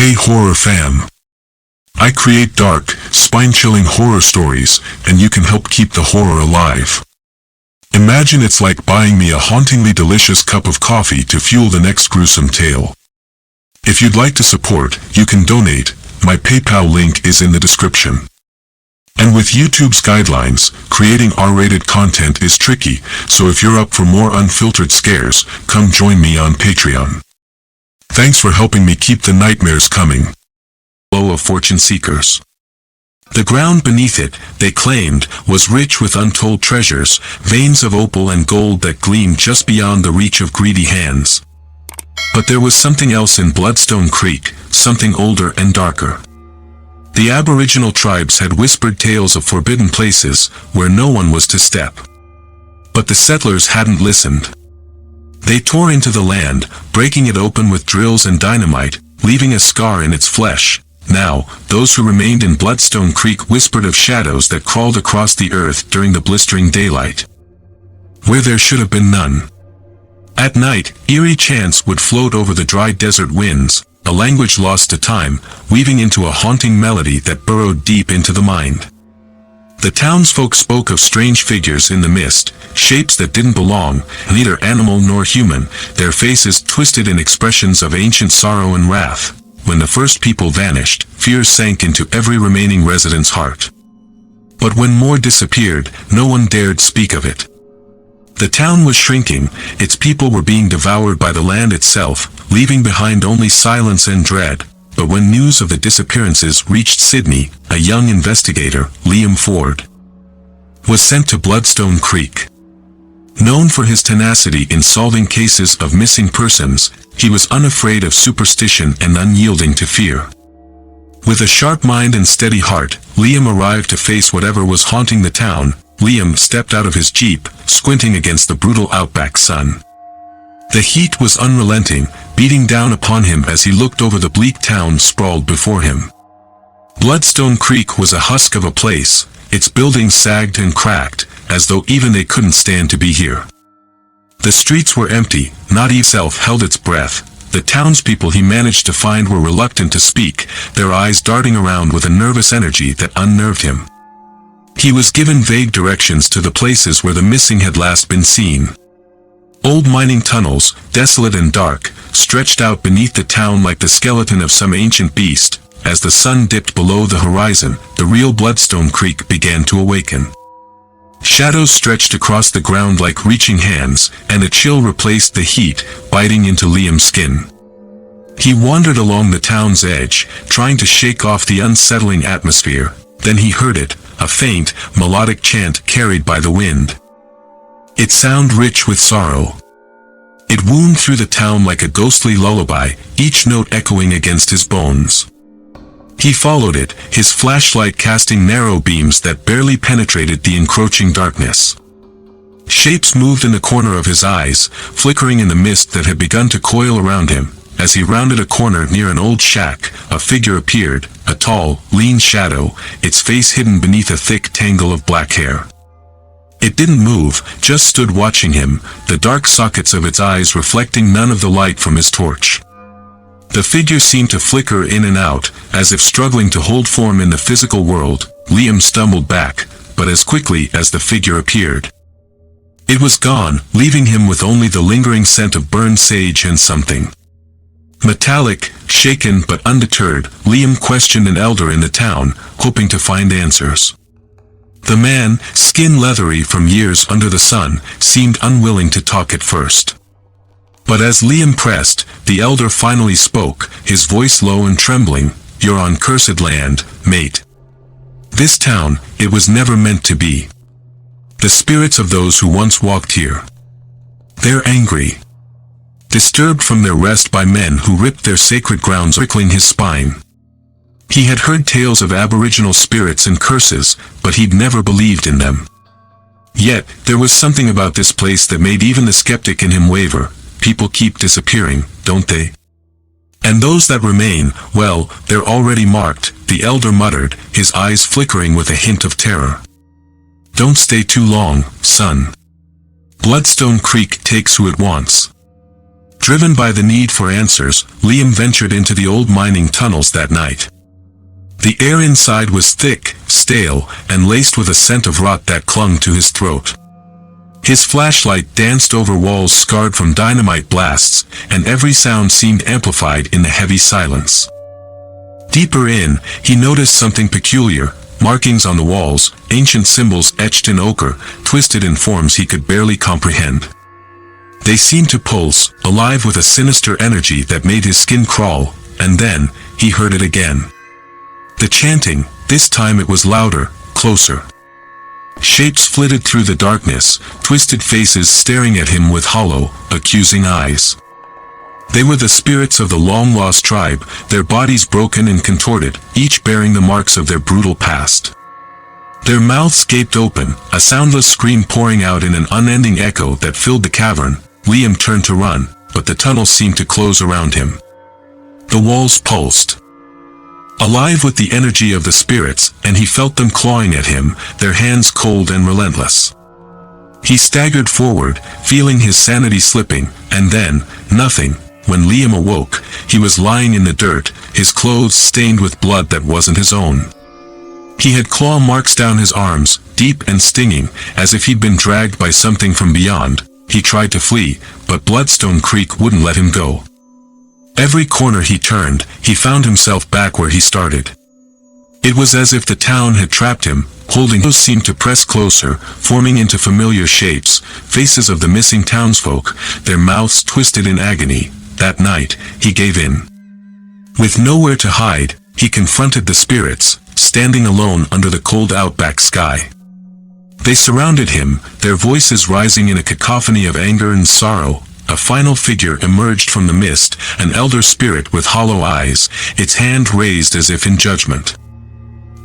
Hey horror fam! I create dark, spine-chilling horror stories, and you can help keep the horror alive. Imagine it's like buying me a hauntingly delicious cup of coffee to fuel the next gruesome tale. If you'd like to support, you can donate. My PayPal link is in the description. And with YouTube's guidelines, creating R-rated content is tricky, so if you're up for more unfiltered scares, come join me on Patreon. Thanks for helping me keep the nightmares coming. Flow of fortune seekers. The ground beneath it, they claimed, was rich with untold treasures, veins of opal and gold that gleamed just beyond the reach of greedy hands. But there was something else in Bloodstone Creek, something older and darker. The Aboriginal tribes had whispered tales of forbidden places, where no one was to step. But the settlers hadn't listened. They tore into the land, breaking it open with drills and dynamite, leaving a scar in its flesh. Now, those who remained in Bloodstone Creek whispered of shadows that crawled across the earth during the blistering daylight, where there should have been none. At night, eerie chants would float over the dry desert winds, a language lost to time, weaving into a haunting melody that burrowed deep into the mind. The townsfolk spoke of strange figures in the mist, shapes that didn't belong, neither animal nor human, their faces twisted in expressions of ancient sorrow and wrath. When the first people vanished, fear sank into every remaining resident's heart. But when more disappeared, no one dared speak of it. The town was shrinking, its people were being devoured by the land itself, leaving behind only silence and dread. But when news of the disappearances reached Sydney, a young investigator, Liam Ford, was sent to Bloodstone Creek. Known for his tenacity in solving cases of missing persons, he was unafraid of superstition and unyielding to fear. With a sharp mind and steady heart, Liam arrived to face whatever was haunting the town. Liam stepped out of his jeep, squinting against the brutal outback sun. The heat was unrelenting, beating down upon him as he looked over the bleak town sprawled before him. Bloodstone Creek was a husk of a place, its buildings sagged and cracked, as though even they couldn't stand to be here. The streets were empty, not even itself held its breath. The townspeople he managed to find were reluctant to speak, their eyes darting around with a nervous energy that unnerved him. He was given vague directions to the places where the missing had last been seen. Old mining tunnels, desolate and dark, stretched out beneath the town like the skeleton of some ancient beast. As the sun dipped below the horizon, the real Bloodstone Creek began to awaken. Shadows stretched across the ground like reaching hands, and a chill replaced the heat, biting into Liam's skin. He wandered along the town's edge, trying to shake off the unsettling atmosphere. Then he heard it, a faint, melodic chant carried by the wind. It sounded rich with sorrow. It wound through the town like a ghostly lullaby, each note echoing against his bones. He followed it, his flashlight casting narrow beams that barely penetrated the encroaching darkness. Shapes moved in the corner of his eyes, flickering in the mist that had begun to coil around him. As he rounded a corner near an old shack, a figure appeared, a tall, lean shadow, its face hidden beneath a thick tangle of black hair. It didn't move, just stood watching him, the dark sockets of its eyes reflecting none of the light from his torch. The figure seemed to flicker in and out, as if struggling to hold form in the physical world. Liam stumbled back, but as quickly as the figure appeared, it was gone, leaving him with only the lingering scent of burned sage and something. Metallic, shaken but undeterred, Liam questioned an elder in the town, hoping to find answers. The man, skin leathery from years under the sun, seemed unwilling to talk at first. But as Liam pressed, the elder finally spoke, his voice low and trembling. "You're on cursed land, mate. This town, it was never meant to be. The spirits of those who once walked here, they're angry. Disturbed from their rest by men who ripped their sacred grounds," prickling his spine. He had heard tales of Aboriginal spirits and curses, but he'd never believed in them. Yet, there was something about this place that made even the skeptic in him waver. People keep disappearing, don't they? And those that remain, well, they're already marked, the elder muttered, his eyes flickering with a hint of terror. Don't stay too long, son. Bloodstone Creek takes who it wants. Driven by the need for answers, Liam ventured into the old mining tunnels that night. The air inside was thick, stale, and laced with a scent of rot that clung to his throat. His flashlight danced over walls scarred from dynamite blasts, and every sound seemed amplified in the heavy silence. Deeper in, he noticed something peculiar: markings on the walls, ancient symbols etched in ochre, twisted in forms he could barely comprehend. They seemed to pulse, alive with a sinister energy that made his skin crawl, and then, he heard it again. The chanting, this time it was louder, closer. Shapes flitted through the darkness, twisted faces staring at him with hollow, accusing eyes. They were the spirits of the long-lost tribe, their bodies broken and contorted, each bearing the marks of their brutal past. Their mouths gaped open, a soundless scream pouring out in an unending echo that filled the cavern. Liam turned to run, but the tunnel seemed to close around him. The walls pulsed, alive with the energy of the spirits, and he felt them clawing at him, their hands cold and relentless. He staggered forward, feeling his sanity slipping, and then, nothing. When Liam awoke, he was lying in the dirt, his clothes stained with blood that wasn't his own. He had claw marks down his arms, deep and stinging, as if he'd been dragged by something from beyond. He tried to flee, but Bloodstone Creek wouldn't let him go. Every corner he turned, he found himself back where he started. It was as if the town had trapped him, holding. Those seemed to press closer, forming into familiar shapes, faces of the missing townsfolk, their mouths twisted in agony. That night, he gave in. With nowhere to hide, he confronted the spirits, standing alone under the cold outback sky. They surrounded him, their voices rising in a cacophony of anger and sorrow. A final figure emerged from the mist, an elder spirit with hollow eyes, its hand raised as if in judgment.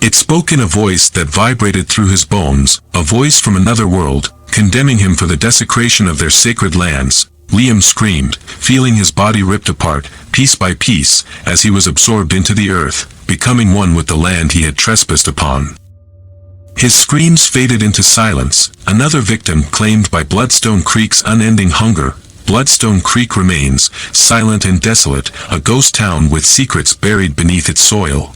It spoke in a voice that vibrated through his bones, a voice from another world, condemning him for the desecration of their sacred lands. Liam screamed, feeling his body ripped apart, piece by piece, as he was absorbed into the earth, becoming one with the land he had trespassed upon. His screams faded into silence, another victim claimed by Bloodstone Creek's unending hunger. Bloodstone Creek remains, silent and desolate, a ghost town with secrets buried beneath its soil.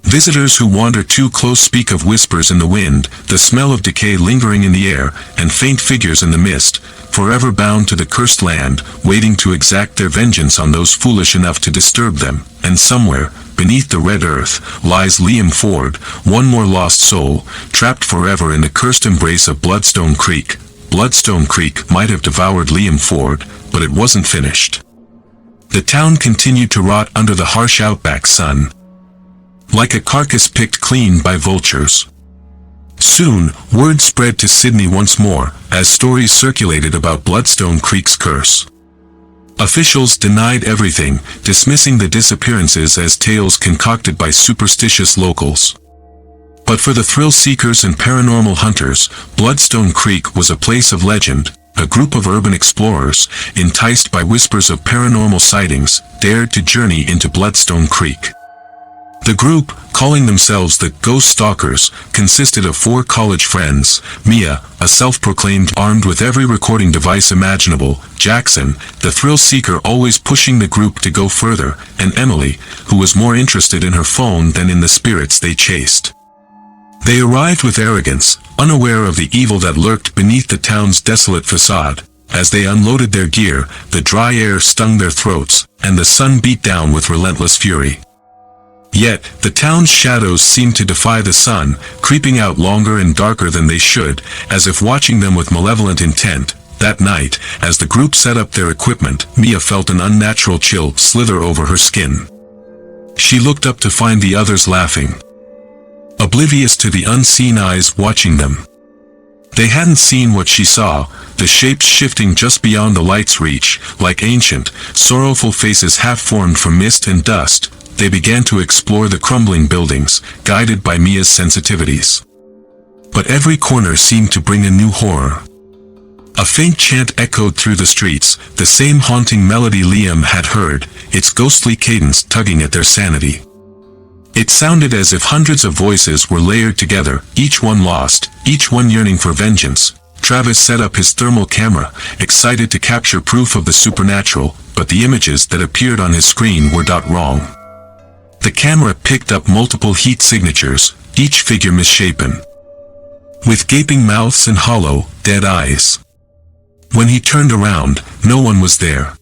Visitors who wander too close speak of whispers in the wind, the smell of decay lingering in the air, and faint figures in the mist, forever bound to the cursed land, waiting to exact their vengeance on those foolish enough to disturb them. And somewhere, beneath the red earth, lies Liam Ford, one more lost soul, trapped forever in the cursed embrace of Bloodstone Creek. Bloodstone Creek might have devoured Liam Ford, but it wasn't finished. The town continued to rot under the harsh outback sun, like a carcass picked clean by vultures. Soon, word spread to Sydney once more, as stories circulated about Bloodstone Creek's curse. Officials denied everything, dismissing the disappearances as tales concocted by superstitious locals. But for the thrill-seekers and paranormal hunters, Bloodstone Creek was a place of legend. A group of urban explorers, enticed by whispers of paranormal sightings, dared to journey into Bloodstone Creek. The group, calling themselves the Ghost Stalkers, consisted of 4 college friends: Mia, a self-proclaimed armed with every recording device imaginable; Jackson, the thrill-seeker always pushing the group to go further; and Emily, who was more interested in her phone than in the spirits they chased. They arrived with arrogance, unaware of the evil that lurked beneath the town's desolate facade. As they unloaded their gear, the dry air stung their throats, and the sun beat down with relentless fury. Yet, the town's shadows seemed to defy the sun, creeping out longer and darker than they should, as if watching them with malevolent intent. That night, as the group set up their equipment, Mia felt an unnatural chill slither over her skin. She looked up to find the others laughing, oblivious to the unseen eyes watching them. They hadn't seen what she saw, the shapes shifting just beyond the light's reach, like ancient, sorrowful faces half-formed from mist and dust. They began to explore the crumbling buildings, guided by Mia's sensitivities. But every corner seemed to bring a new horror. A faint chant echoed through the streets, the same haunting melody Liam had heard, its ghostly cadence tugging at their sanity. It sounded as if hundreds of voices were layered together, each one lost, each one yearning for vengeance, Travis set up his thermal camera, excited to capture proof of the supernatural, but the images that appeared on his screen were wrong. The camera picked up multiple heat signatures, each figure misshapen, with gaping mouths and hollow, dead eyes. When he turned around, no one was there.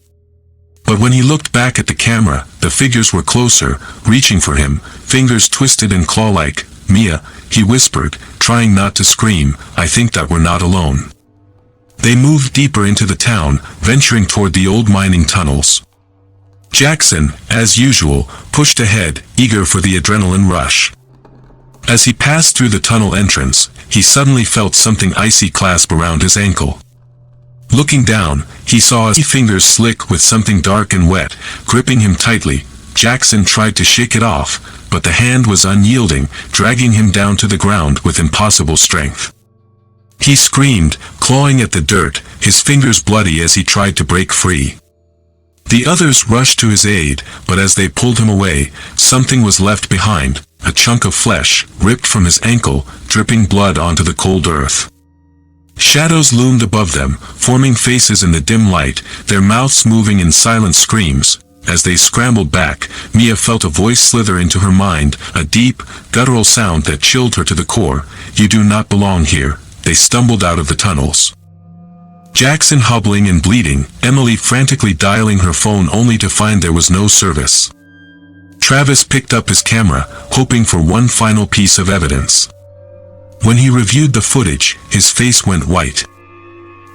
But when he looked back at the camera, the figures were closer, reaching for him, fingers twisted and claw-like. "Mia," he whispered, trying not to scream, "I think that we're not alone." They moved deeper into the town, venturing toward the old mining tunnels. Jackson, as usual, pushed ahead, eager for the adrenaline rush. As he passed through the tunnel entrance, he suddenly felt something icy clasp around his ankle. Looking down, he saw his fingers slick with something dark and wet, gripping him tightly. Jackson tried to shake it off, but the hand was unyielding, dragging him down to the ground with impossible strength. He screamed, clawing at the dirt, his fingers bloody as he tried to break free. The others rushed to his aid, but as they pulled him away, something was left behind, a chunk of flesh, ripped from his ankle, dripping blood onto the cold earth. Shadows loomed above them, forming faces in the dim light, their mouths moving in silent screams. As they scrambled back, Mia felt a voice slither into her mind, a deep, guttural sound that chilled her to the core. "You do not belong here." They stumbled out of the tunnels. Jackson hobbling and bleeding, Emily frantically dialing her phone only to find there was no service. Travis picked up his camera, hoping for one final piece of evidence. When he reviewed the footage, his face went white.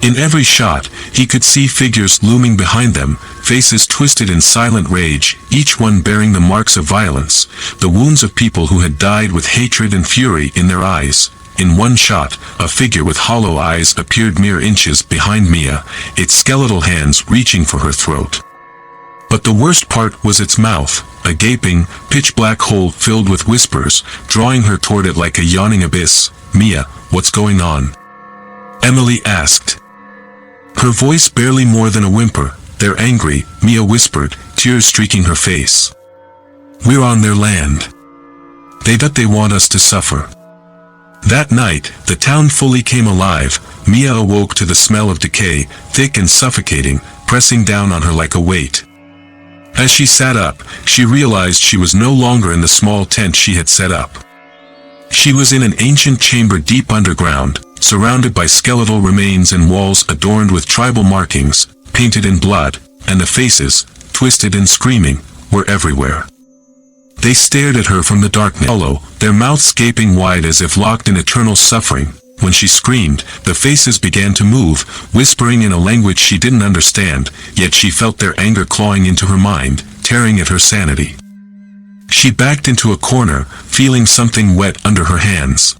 In every shot, he could see figures looming behind them, faces twisted in silent rage, each one bearing the marks of violence, the wounds of people who had died with hatred and fury in their eyes. In one shot, a figure with hollow eyes appeared mere inches behind Mia, its skeletal hands reaching for her throat. But the worst part was its mouth, a gaping, pitch-black hole filled with whispers, drawing her toward it like a yawning abyss. "Mia, what's going on?" Emily asked. Her voice barely more than a whimper. "They're angry," Mia whispered, tears streaking her face. "We're on their land. They want us to suffer." That night, the town fully came alive. Mia awoke to the smell of decay, thick and suffocating, pressing down on her like a weight. As she sat up, she realized she was no longer in the small tent she had set up. She was in an ancient chamber deep underground, surrounded by skeletal remains and walls adorned with tribal markings, painted in blood, and the faces, twisted and screaming, were everywhere. They stared at her from the darkness, hollow, their mouths gaping wide as if locked in eternal suffering. When she screamed, the faces began to move, whispering in a language she didn't understand, yet she felt their anger clawing into her mind, tearing at her sanity. She backed into a corner, feeling something wet under her hands.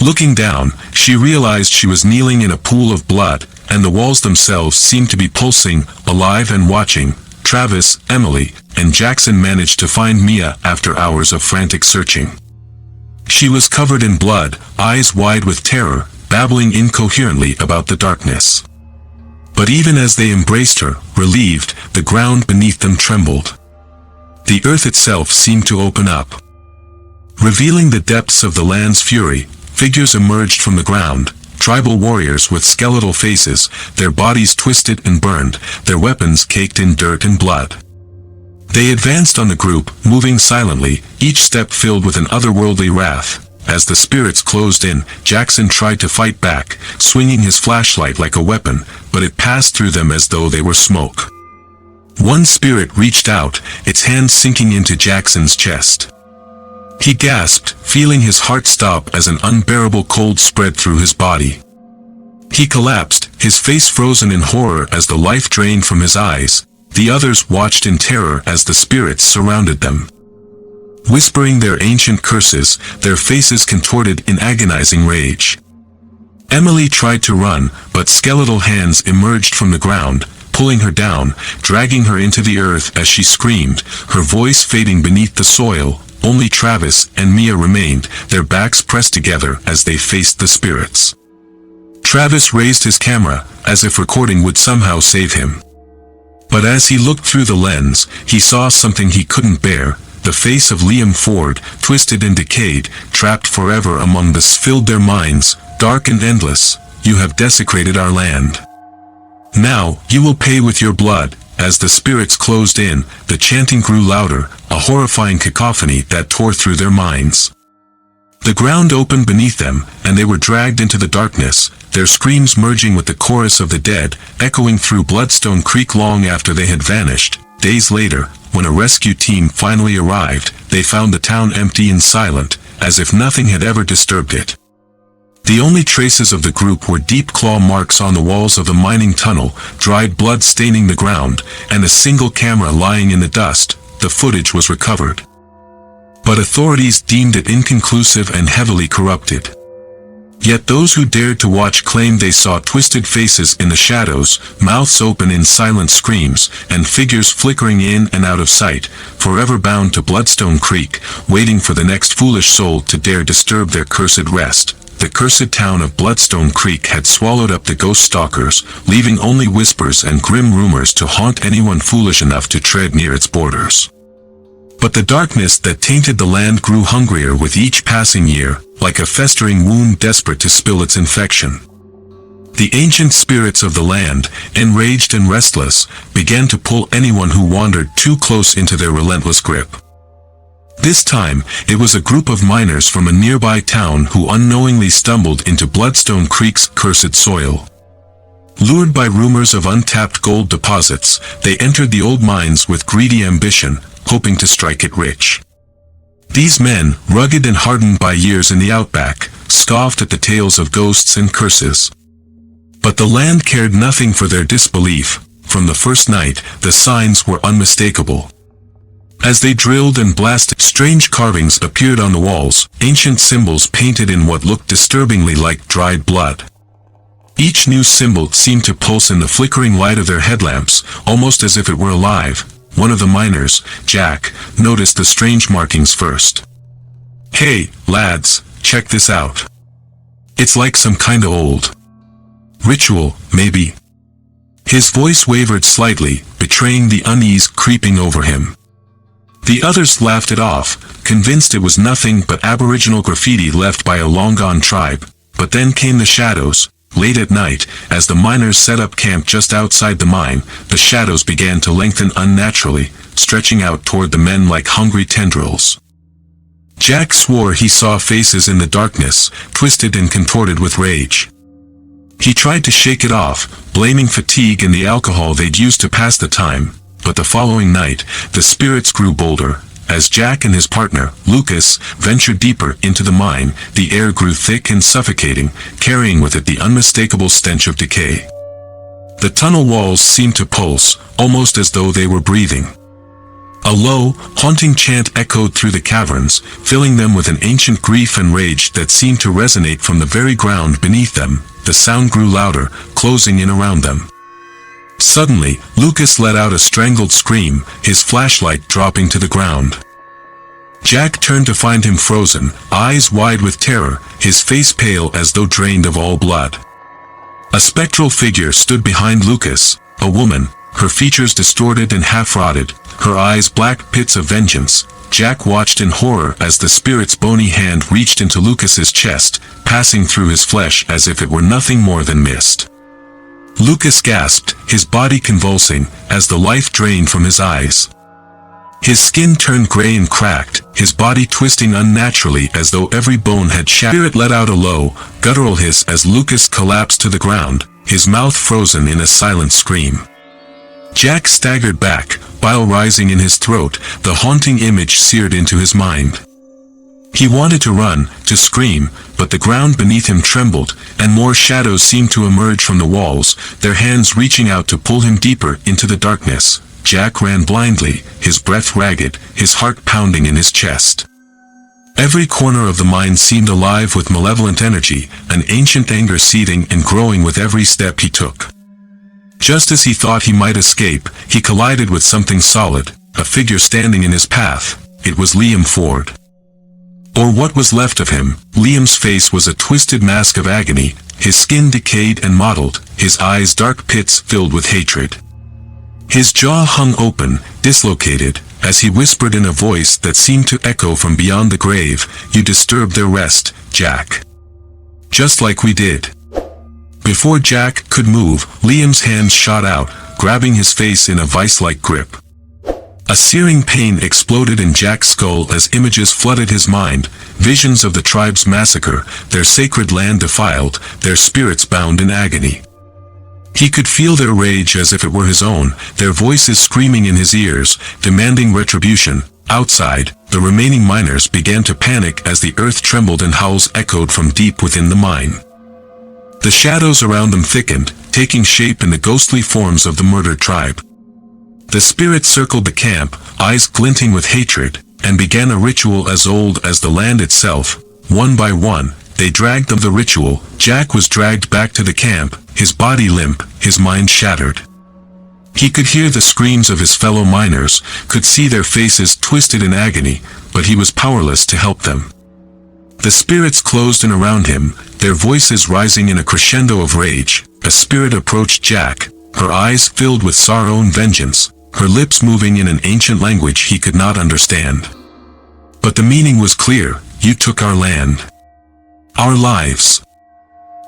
Looking down, she realized she was kneeling in a pool of blood, and the walls themselves seemed to be pulsing, alive and watching. Travis, Emily, and Jackson managed to find Mia after hours of frantic searching. She was covered in blood, eyes wide with terror, babbling incoherently about the darkness. But even as they embraced her, relieved, the ground beneath them trembled. The earth itself seemed to open up. Revealing the depths of the land's fury, figures emerged from the ground, tribal warriors with skeletal faces, their bodies twisted and burned, their weapons caked in dirt and blood. They advanced on the group, moving silently, each step filled with an otherworldly wrath. As the spirits closed in, Jackson tried to fight back, swinging his flashlight like a weapon, but it passed through them as though they were smoke. One spirit reached out, its hand sinking into Jackson's chest. He gasped, feeling his heart stop as an unbearable cold spread through his body. He collapsed, his face frozen in horror as the life drained from his eyes. The others watched in terror as the spirits surrounded them. Whispering their ancient curses, their faces contorted in agonizing rage. Emily tried to run, but skeletal hands emerged from the ground, pulling her down, dragging her into the earth as she screamed, her voice fading beneath the soil. Only Travis and Mia remained, their backs pressed together as they faced the spirits. Travis raised his camera, as if recording would somehow save him. But as he looked through the lens, he saw something he couldn't bear. The face of Liam Ford, twisted and decayed, trapped forever among the filled their minds, dark and endless. you have desecrated our land. Now, you will pay with your blood." As the spirits closed in, the chanting grew louder, a horrifying cacophony that tore through their minds. The ground opened beneath them, and they were dragged into the darkness, their screams merging with the chorus of the dead, echoing through Bloodstone Creek long after they had vanished. Days later, when a rescue team finally arrived, they found the town empty and silent, as if nothing had ever disturbed it. The only traces of the group were deep claw marks on the walls of the mining tunnel, dried blood staining the ground, and a single camera lying in the dust. The footage was recovered, but authorities deemed it inconclusive and heavily corrupted. Yet those who dared to watch claimed they saw twisted faces in the shadows, mouths open in silent screams, and figures flickering in and out of sight, forever bound to Bloodstone Creek, waiting for the next foolish soul to dare disturb their cursed rest. The cursed town of Bloodstone Creek had swallowed up the ghost stalkers, leaving only whispers and grim rumors to haunt anyone foolish enough to tread near its borders. But the darkness that tainted the land grew hungrier with each passing year, like a festering wound desperate to spill its infection. The ancient spirits of the land, enraged and restless, began to pull anyone who wandered too close into their relentless grip. This time, it was a group of miners from a nearby town who unknowingly stumbled into Bloodstone Creek's cursed soil. Lured by rumors of untapped gold deposits, they entered the old mines with greedy ambition, hoping to strike it rich. These men, rugged and hardened by years in the Outback, scoffed at the tales of ghosts and curses. But the land cared nothing for their disbelief. From the first night, the signs were unmistakable. As they drilled and blasted, strange carvings appeared on the walls, ancient symbols painted in what looked disturbingly like dried blood. Each new symbol seemed to pulse in the flickering light of their headlamps, almost as if it were alive. One of the miners, Jack, noticed the strange markings first. "Hey, lads, check this out. It's like some kinda old ritual, maybe." His voice wavered slightly, betraying the unease creeping over him. The others laughed it off, convinced it was nothing but Aboriginal graffiti left by a long-gone tribe. But then came the shadows. Late at night, as the miners set up camp just outside the mine, the shadows began to lengthen unnaturally, stretching out toward the men like hungry tendrils. Jack swore he saw faces in the darkness, twisted and contorted with rage. He tried to shake it off, blaming fatigue and the alcohol they'd used to pass the time. But the following night, the spirits grew bolder. As Jack and his partner, Lucas, ventured deeper into the mine, the air grew thick and suffocating, carrying with it the unmistakable stench of decay. The tunnel walls seemed to pulse, almost as though they were breathing. A low, haunting chant echoed through the caverns, filling them with an ancient grief and rage that seemed to resonate from the very ground beneath them. The sound grew louder, closing in around them. Suddenly, Lucas let out a strangled scream, his flashlight dropping to the ground. Jack turned to find him frozen, eyes wide with terror, his face pale as though drained of all blood. A spectral figure stood behind Lucas, a woman, her features distorted and half-rotted, her eyes black pits of vengeance. Jack watched in horror as the spirit's bony hand reached into Lucas's chest, passing through his flesh as if it were nothing more than mist. Lucas gasped, his body convulsing, as the life drained from his eyes. His skin turned gray and cracked, his body twisting unnaturally as though every bone had shattered. Spirit let out a low, guttural hiss as Lucas collapsed to the ground, his mouth frozen in a silent scream. Jack staggered back, bile rising in his throat, the haunting image seared into his mind. He wanted to run, to scream, but the ground beneath him trembled, and more shadows seemed to emerge from the walls, their hands reaching out to pull him deeper into the darkness. Jack ran blindly, his breath ragged, his heart pounding in his chest. Every corner of the mine seemed alive with malevolent energy, an ancient anger seething and growing with every step he took. Just as he thought he might escape, he collided with something solid, a figure standing in his path. It was Liam Ford. Or what was left of him. Liam's face was a twisted mask of agony, his skin decayed and mottled, his eyes dark pits filled with hatred. His jaw hung open, dislocated, as he whispered in a voice that seemed to echo from beyond the grave, "You disturbed their rest, Jack. Just like we did." Before Jack could move, Liam's hands shot out, grabbing his face in a vice-like grip. A searing pain exploded in Jack's skull as images flooded his mind, visions of the tribe's massacre, their sacred land defiled, their spirits bound in agony. He could feel their rage as if it were his own, their voices screaming in his ears, demanding retribution. Outside, the remaining miners began to panic as the earth trembled and howls echoed from deep within the mine. The shadows around them thickened, taking shape in the ghostly forms of the murdered tribe. The spirits circled the camp, eyes glinting with hatred, and began a ritual as old as the land itself. One by one, they dragged the ritual. Jack was dragged back to the camp, his body limp, his mind shattered. He could hear the screams of his fellow miners, could see their faces twisted in agony, but he was powerless to help them. The spirits closed in around him, their voices rising in a crescendo of rage. A spirit approached Jack, her eyes filled with sorrow and vengeance, her lips moving in an ancient language he could not understand. But the meaning was clear: you took our land. Our lives.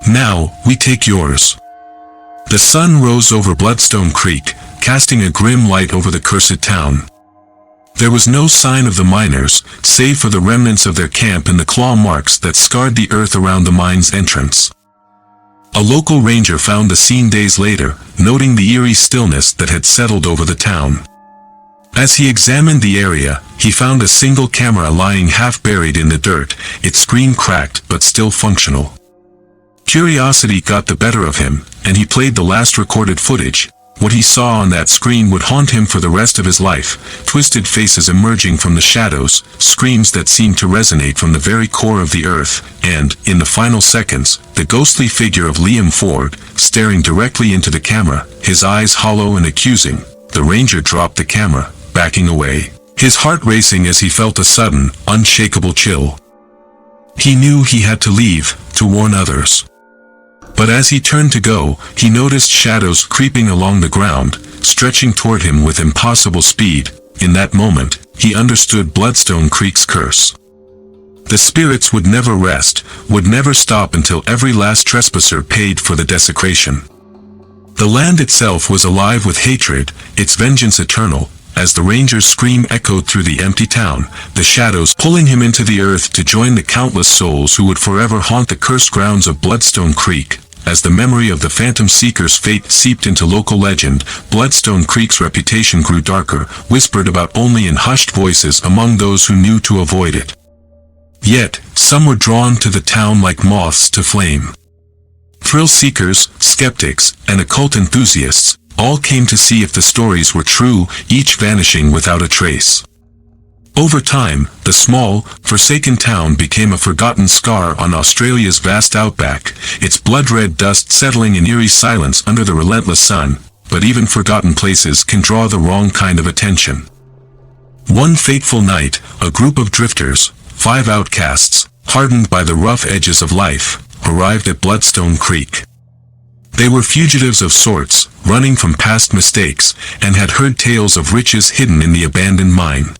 Now, we take yours. The sun rose over Bloodstone Creek, casting a grim light over the cursed town. There was no sign of the miners, save for the remnants of their camp and the claw marks that scarred the earth around the mine's entrance. A local ranger found the scene days later, noting the eerie stillness that had settled over the town. As he examined the area, he found a single camera lying half buried in the dirt, its screen cracked but still functional. Curiosity got the better of him, and he played the last recorded footage. What he saw on that screen would haunt him for the rest of his life: twisted faces emerging from the shadows, screams that seemed to resonate from the very core of the earth, and, in the final seconds, the ghostly figure of Liam Ford, staring directly into the camera, his eyes hollow and accusing. The ranger dropped the camera, backing away, his heart racing as he felt a sudden, unshakable chill. He knew he had to leave, to warn others. But as he turned to go, he noticed shadows creeping along the ground, stretching toward him with impossible speed. In that moment, he understood Bloodstone Creek's curse. The spirits would never rest, would never stop until every last trespasser paid for the desecration. The land itself was alive with hatred, its vengeance eternal. As the ranger's scream echoed through the empty town, the shadows pulling him into the earth to join the countless souls who would forever haunt the cursed grounds of Bloodstone Creek. As the memory of the Phantom Seeker's fate seeped into local legend, Bloodstone Creek's reputation grew darker, whispered about only in hushed voices among those who knew to avoid it. Yet, some were drawn to the town like moths to flame. Thrill seekers, skeptics, and occult enthusiasts, all came to see if the stories were true, each vanishing without a trace. Over time, the small, forsaken town became a forgotten scar on Australia's vast outback, its blood-red dust settling in eerie silence under the relentless sun. But even forgotten places can draw the wrong kind of attention. One fateful night, a group of drifters, 5 outcasts, hardened by the rough edges of life, arrived at Bloodstone Creek. They were fugitives of sorts, running from past mistakes, and had heard tales of riches hidden in the abandoned mine.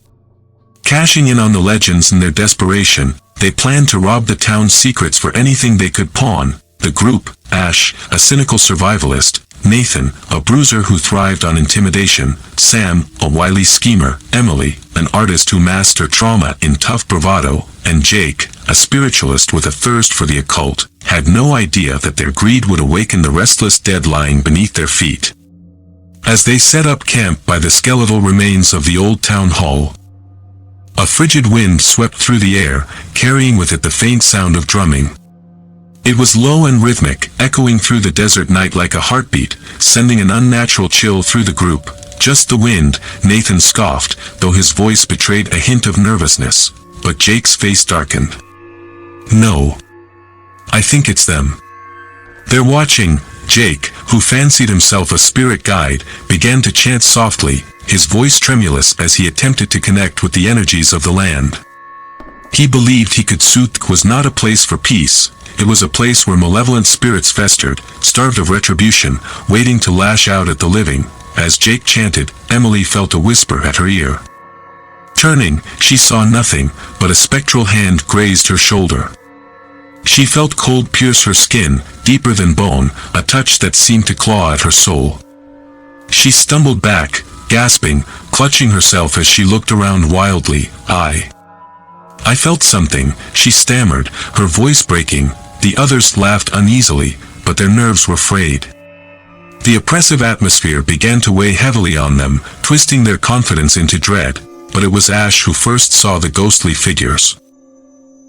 Cashing in on the legends in their desperation, they planned to rob the town's secrets for anything they could pawn. The group: Ash, a cynical survivalist; Nathan, a bruiser who thrived on intimidation; Sam, a wily schemer; Emily, an artist who masked her trauma in tough bravado; and Jake, a spiritualist with a thirst for the occult, had no idea that their greed would awaken the restless dead lying beneath their feet. As they set up camp by the skeletal remains of the old town hall, a frigid wind swept through the air, carrying with it the faint sound of drumming. It was low and rhythmic, echoing through the desert night like a heartbeat, sending an unnatural chill through the group. "Just the wind," Nathan scoffed, though his voice betrayed a hint of nervousness. But Jake's face darkened. "No. I think it's them. They're watching." Jake, who fancied himself a spirit guide, began to chant softly, his voice tremulous as he attempted to connect with the energies of the land. He believed he could soothe. Was not a place for peace. It was a place where malevolent spirits festered, starved of retribution, waiting to lash out at the living. As Jake chanted, Emily felt a whisper at her ear. Turning, she saw nothing, but a spectral hand grazed her shoulder. She felt cold pierce her skin, deeper than bone, a touch that seemed to claw at her soul. She stumbled back, gasping, clutching herself as she looked around wildly. I felt something, she stammered, her voice breaking. The others laughed uneasily, but their nerves were frayed. The oppressive atmosphere began to weigh heavily on them, twisting their confidence into dread, but it was Ash who first saw the ghostly figures.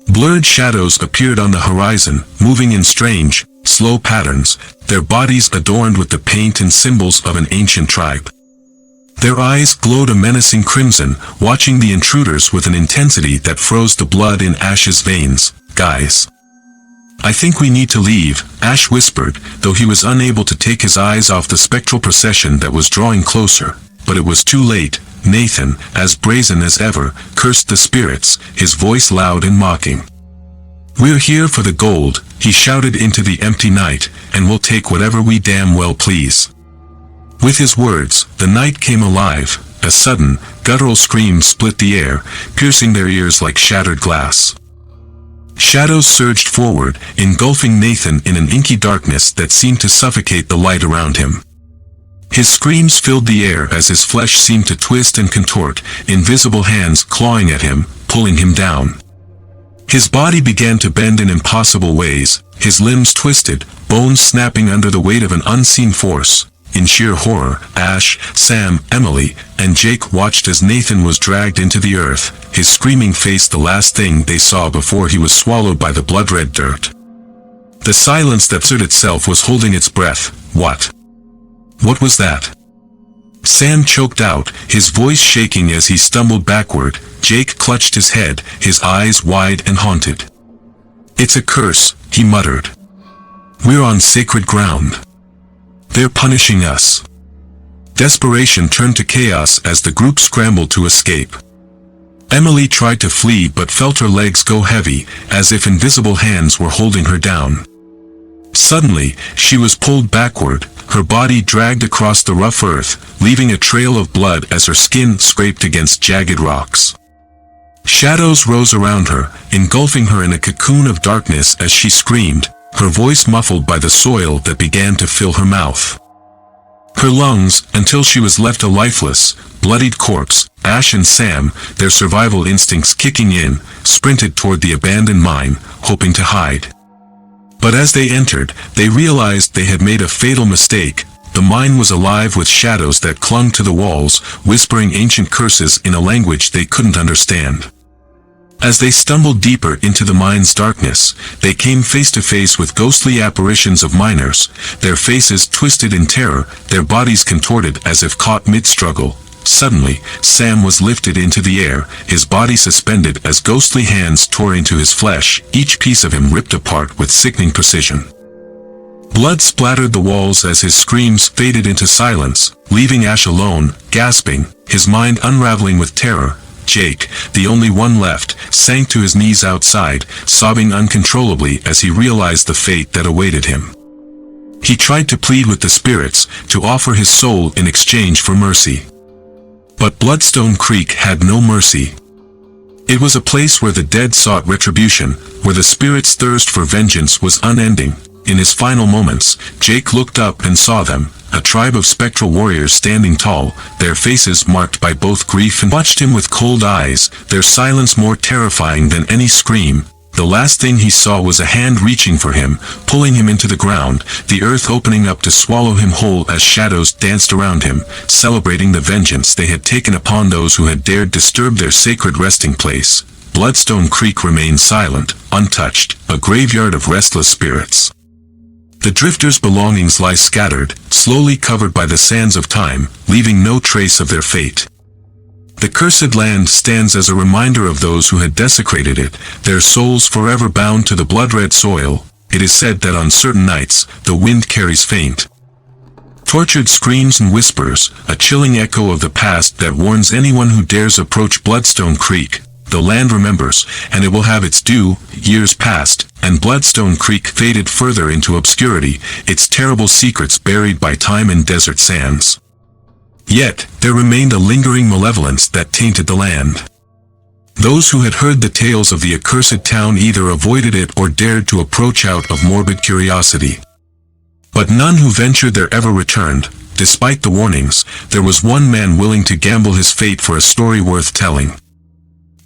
Blurred shadows appeared on the horizon, moving in strange, slow patterns, their bodies adorned with the paint and symbols of an ancient tribe. Their eyes glowed a menacing crimson, watching the intruders with an intensity that froze the blood in Ash's veins. "Guys, I think we need to leave," Ash whispered, though he was unable to take his eyes off the spectral procession that was drawing closer. But it was too late. Nathan, as brazen as ever, cursed the spirits, his voice loud and mocking. "We're here for the gold," he shouted into the empty night, "and we'll take whatever we damn well please." With his words, the night came alive. A sudden, guttural scream split the air, piercing their ears like shattered glass. Shadows surged forward, engulfing Nathan in an inky darkness that seemed to suffocate the light around him. His screams filled the air as his flesh seemed to twist and contort, invisible hands clawing at him, pulling him down. His body began to bend in impossible ways, his limbs twisted, bones snapping under the weight of an unseen force. In sheer horror, Ash, Sam, Emily, and Jake watched as Nathan was dragged into the earth, his screaming face the last thing they saw before he was swallowed by the blood-red dirt. The silence that stirred itself was holding its breath. What was that? Sam choked out, his voice shaking as he stumbled backward. Jake clutched his head, his eyes wide and haunted. "It's a curse," he muttered. "We're on sacred ground. They're punishing us." Desperation turned to chaos as the group scrambled to escape. Emily tried to flee but felt her legs go heavy, as if invisible hands were holding her down. Suddenly, she was pulled backward, her body dragged across the rough earth, leaving a trail of blood as her skin scraped against jagged rocks. Shadows rose around her, engulfing her in a cocoon of darkness as she screamed, her voice muffled by the soil that began to fill her mouth. Her lungs, until she was left a lifeless, bloodied corpse. Ash and Sam, their survival instincts kicking in, sprinted toward the abandoned mine, hoping to hide. But as they entered, they realized they had made a fatal mistake. The mine was alive with shadows that clung to the walls, whispering ancient curses in a language they couldn't understand. As they stumbled deeper into the mine's darkness, they came face to face with ghostly apparitions of miners, their faces twisted in terror, their bodies contorted as if caught mid-struggle. Suddenly, Sam was lifted into the air, his body suspended as ghostly hands tore into his flesh, each piece of him ripped apart with sickening precision. Blood splattered the walls as his screams faded into silence, leaving Ash alone, gasping, his mind unraveling with terror. Jake, the only one left, sank to his knees outside, sobbing uncontrollably as he realized the fate that awaited him. He tried to plead with the spirits, to offer his soul in exchange for mercy. But Bloodstone Creek had no mercy. It was a place where the dead sought retribution, where the spirit's thirst for vengeance was unending. In his final moments, Jake looked up and saw them, a tribe of spectral warriors standing tall, their faces marked by both grief and watched him with cold eyes, their silence more terrifying than any scream. The last thing he saw was a hand reaching for him, pulling him into the ground, the earth opening up to swallow him whole as shadows danced around him, celebrating the vengeance they had taken upon those who had dared disturb their sacred resting place. Bloodstone Creek remained silent, untouched, a graveyard of restless spirits. The drifters' belongings lie scattered, slowly covered by the sands of time, leaving no trace of their fate. The cursed land stands as a reminder of those who had desecrated it, their souls forever bound to the blood-red soil. It is said that on certain nights, the wind carries faint, tortured screams and whispers, a chilling echo of the past that warns anyone who dares approach Bloodstone Creek. The land remembers, and it will have its due. Years passed, and Bloodstone Creek faded further into obscurity, its terrible secrets buried by time and desert sands. Yet, there remained a lingering malevolence that tainted the land. Those who had heard the tales of the accursed town either avoided it or dared to approach out of morbid curiosity. But none who ventured there ever returned. Despite the warnings, there was one man willing to gamble his fate for a story worth telling.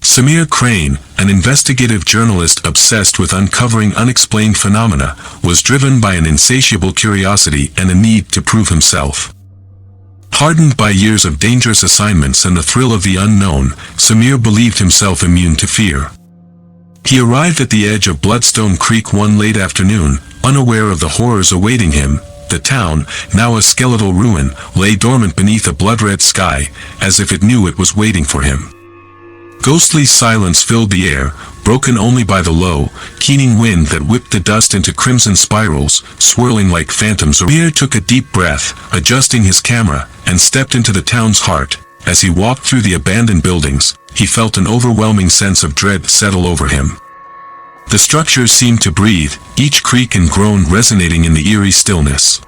Samir Crane, an investigative journalist obsessed with uncovering unexplained phenomena, was driven by an insatiable curiosity and a need to prove himself. Hardened by years of dangerous assignments and the thrill of the unknown, Samir believed himself immune to fear. He arrived at the edge of Bloodstone Creek one late afternoon, unaware of the horrors awaiting him. The town, now a skeletal ruin, lay dormant beneath a blood-red sky, as if it knew it was waiting for him. Ghostly silence filled the air, broken only by the low, keening wind that whipped the dust into crimson spirals, swirling like phantoms. Samir took a deep breath, adjusting his camera, and stepped into the town's heart. As he walked through the abandoned buildings, he felt an overwhelming sense of dread settle over him. The structures seemed to breathe, each creak and groan resonating in the eerie stillness.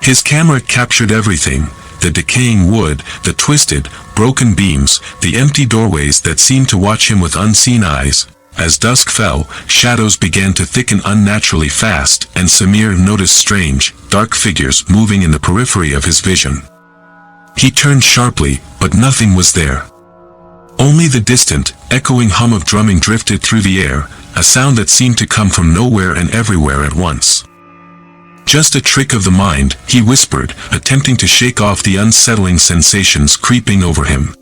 His camera captured everything: the decaying wood, the twisted, broken beams, the empty doorways that seemed to watch him with unseen eyes. As dusk fell, shadows began to thicken unnaturally fast, and Samir noticed strange, dark figures moving in the periphery of his vision. He turned sharply, but nothing was there. Only the distant, echoing hum of drumming drifted through the air, a sound that seemed to come from nowhere and everywhere at once. "Just a trick of the mind," he whispered, attempting to shake off the unsettling sensations creeping over him.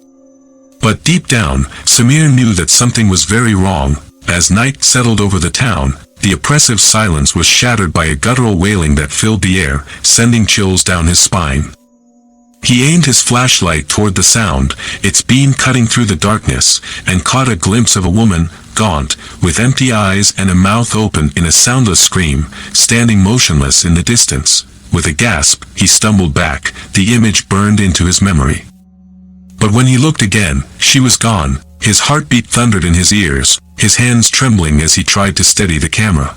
But deep down, Samir knew that something was very wrong. As night settled over the town, the oppressive silence was shattered by a guttural wailing that filled the air, sending chills down his spine. He aimed his flashlight toward the sound, its beam cutting through the darkness, and caught a glimpse of a woman, gaunt, with empty eyes and a mouth open in a soundless scream, standing motionless in the distance. With a gasp, he stumbled back, the image burned into his memory. But when he looked again, she was gone. His heartbeat thundered in his ears, his hands trembling as he tried to steady the camera.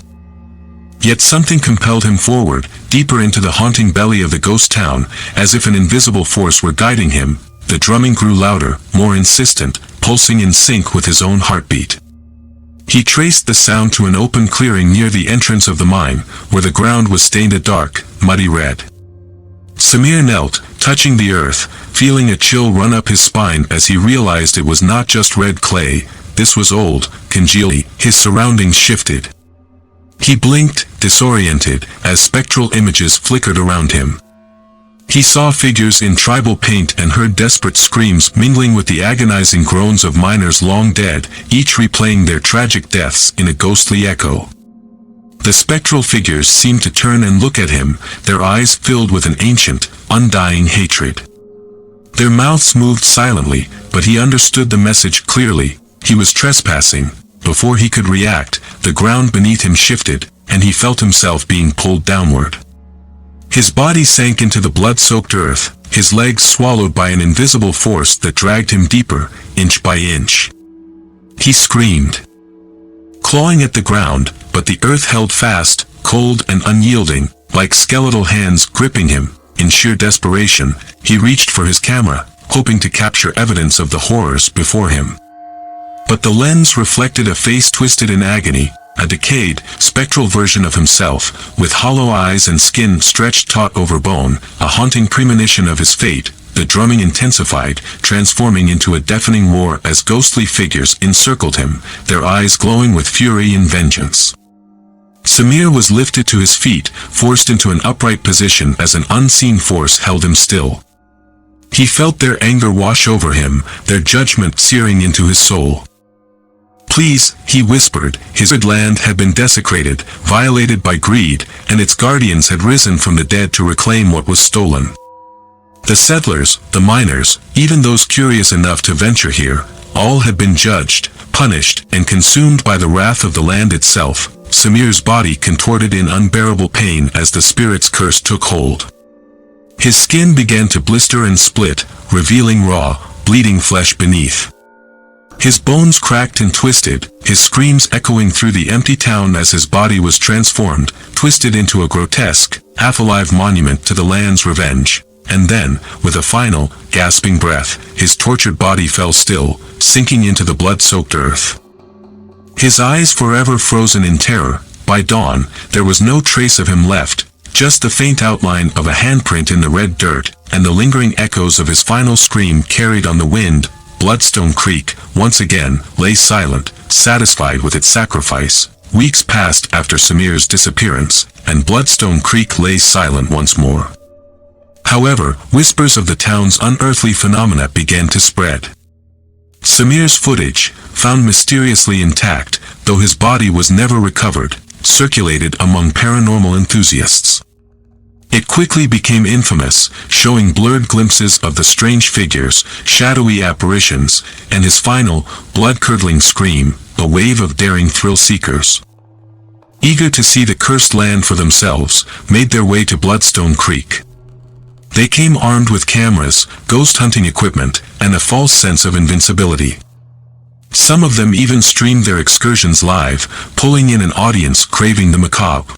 Yet something compelled him forward, deeper into the haunting belly of the ghost town, as if an invisible force were guiding him. The drumming grew louder, more insistent, pulsing in sync with his own heartbeat. He traced the sound to an open clearing near the entrance of the mine, where the ground was stained a dark, muddy red. Samir knelt, touching the earth, feeling a chill run up his spine as he realized it was not just red clay. This was old, congealed. His surroundings shifted. He blinked, disoriented, as spectral images flickered around him. He saw figures in tribal paint and heard desperate screams mingling with the agonizing groans of miners long dead, each replaying their tragic deaths in a ghostly echo. The spectral figures seemed to turn and look at him, their eyes filled with an ancient, undying hatred. Their mouths moved silently, but he understood the message clearly. He was trespassing. Before he could react, the ground beneath him shifted, and he felt himself being pulled downward. His body sank into the blood-soaked earth, his legs swallowed by an invisible force that dragged him deeper, inch by inch. He screamed, clawing at the ground, but the earth held fast, cold and unyielding, like skeletal hands gripping him. In sheer desperation, he reached for his camera, hoping to capture evidence of the horrors before him. But the lens reflected a face twisted in agony, a decayed, spectral version of himself, with hollow eyes and skin stretched taut over bone, a haunting premonition of his fate. The drumming intensified, transforming into a deafening roar as ghostly figures encircled him, their eyes glowing with fury and vengeance. Samir was lifted to his feet, forced into an upright position as an unseen force held him still. He felt their anger wash over him, their judgment searing into his soul. "Please," he whispered. His land had been desecrated, violated by greed, and its guardians had risen from the dead to reclaim what was stolen. The settlers, the miners, even those curious enough to venture here, all had been judged, punished, and consumed by the wrath of the land itself. Samir's body contorted in unbearable pain as the spirit's curse took hold. His skin began to blister and split, revealing raw, bleeding flesh beneath. His bones cracked and twisted, his screams echoing through the empty town as his body was transformed, twisted into a grotesque, half-alive monument to the land's revenge. and then, with a final, gasping breath, his tortured body fell still, sinking into the blood-soaked earth. His eyes forever frozen in terror. By dawn, there was no trace of him left, just the faint outline of a handprint in the red dirt, and the lingering echoes of his final scream carried on the wind. Bloodstone Creek, once again, lay silent, satisfied with its sacrifice. Weeks passed after Samir's disappearance, and Bloodstone Creek lay silent once more. However, whispers of the town's unearthly phenomena began to spread. Samir's footage, found mysteriously intact, though his body was never recovered, circulated among paranormal enthusiasts. It quickly became infamous, showing blurred glimpses of the strange figures, shadowy apparitions, and his final, blood-curdling scream, a wave of daring thrill-seekers. Eager to see the cursed land for themselves, made their way to Bloodstone Creek. They came armed with cameras, ghost hunting equipment, and a false sense of invincibility. Some of them even streamed their excursions live, pulling in an audience craving the macabre.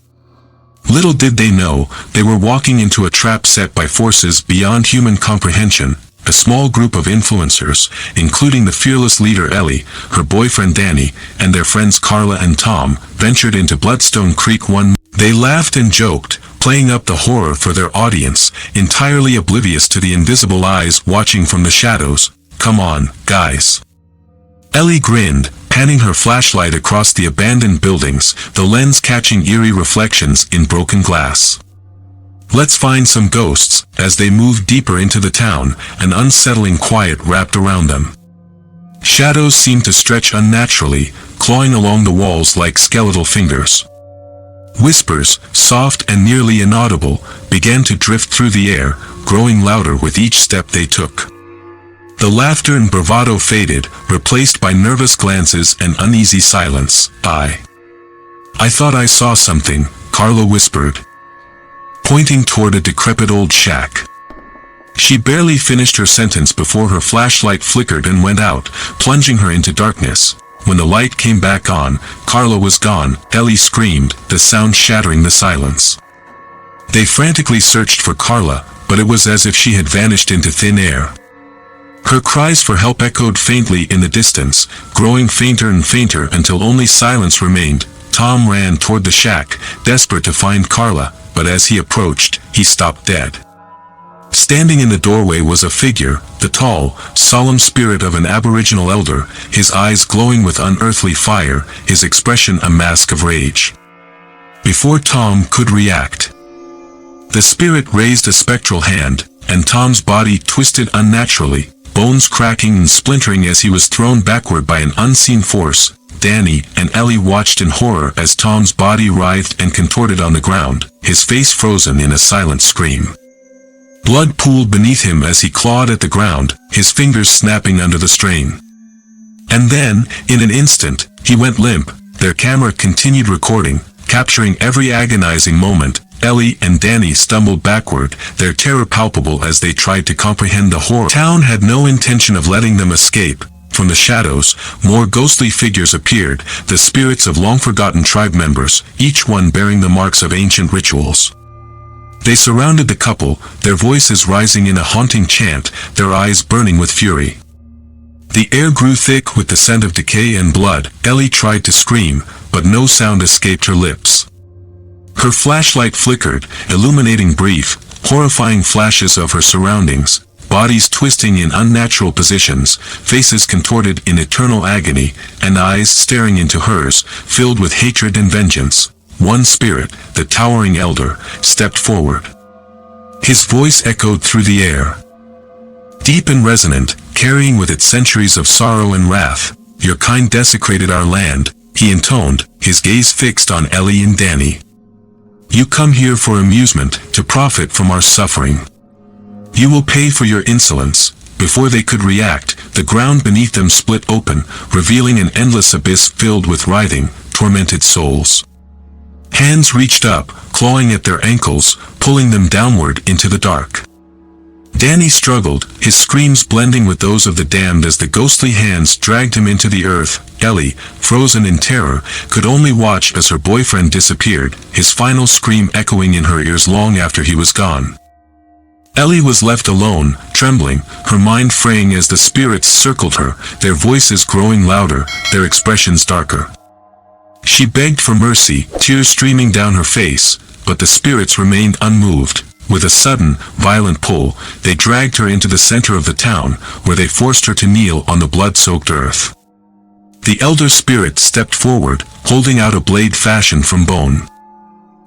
Little did they know, they were walking into a trap set by forces beyond human comprehension. A small group of influencers, including the fearless leader Ellie, her boyfriend Danny, and their friends Carla and Tom, ventured into Bloodstone Creek one. They laughed and joked, playing up the horror for their audience, entirely oblivious to the invisible eyes watching from the shadows. "Come on, guys." Ellie grinned, panning her flashlight across the abandoned buildings, the lens catching eerie reflections in broken glass. "Let's find some ghosts." As they moved deeper into the town, an unsettling quiet wrapped around them. Shadows seemed to stretch unnaturally, clawing along the walls like skeletal fingers. Whispers, soft and nearly inaudible, began to drift through the air, growing louder with each step they took. The laughter and bravado faded, replaced by nervous glances and uneasy silence. I thought I saw something," Carla whispered, pointing toward a decrepit old shack. She barely finished her sentence before her flashlight flickered and went out, plunging her into darkness. When the light came back on, Carla was gone. Ellie screamed, the sound shattering the silence. They frantically searched for Carla, but it was as if she had vanished into thin air. Her cries for help echoed faintly in the distance, growing fainter and fainter until only silence remained. Tom ran toward the shack, desperate to find Carla, but as he approached, he stopped dead. Standing in the doorway was a figure, the tall, solemn spirit of an Aboriginal elder, his eyes glowing with unearthly fire, his expression a mask of rage. Before Tom could react, the spirit raised a spectral hand, and Tom's body twisted unnaturally, bones cracking and splintering as he was thrown backward by an unseen force. Danny and Ellie watched in horror as Tom's body writhed and contorted on the ground, his face frozen in a silent scream. Blood pooled beneath him as he clawed at the ground, his fingers snapping under the strain. And then, in an instant, he went limp. Their camera continued recording, capturing every agonizing moment. Ellie and Danny stumbled backward, their terror palpable as they tried to comprehend the horror. Town had no intention of letting them escape. From the shadows, more ghostly figures appeared, the spirits of long-forgotten tribe members, each one bearing the marks of ancient rituals. They surrounded the couple, their voices rising in a haunting chant, their eyes burning with fury. The air grew thick with the scent of decay and blood. Ellie tried to scream, but no sound escaped her lips. Her flashlight flickered, illuminating brief, horrifying flashes of her surroundings, bodies twisting in unnatural positions, faces contorted in eternal agony, and eyes staring into hers, filled with hatred and vengeance. One spirit, the towering elder, stepped forward. His voice echoed through the air, deep and resonant, carrying with it centuries of sorrow and wrath. "Your kind desecrated our land," he intoned, his gaze fixed on Ellie and Danny. "You come here for amusement, to profit from our suffering. You will pay for your insolence." Before they could react, the ground beneath them split open, revealing an endless abyss filled with writhing, tormented souls. Hands reached up, clawing at their ankles, pulling them downward into the dark. Danny struggled, his screams blending with those of the damned as the ghostly hands dragged him into the earth. Ellie, frozen in terror, could only watch as her boyfriend disappeared, his final scream echoing in her ears long after he was gone. Ellie was left alone, trembling, her mind fraying as the spirits circled her, their voices growing louder, their expressions darker. She begged for mercy, tears streaming down her face, but the spirits remained unmoved. With a sudden, violent pull, they dragged her into the center of the town, where they forced her to kneel on the blood-soaked earth. The elder spirit stepped forward, holding out a blade fashioned from bone.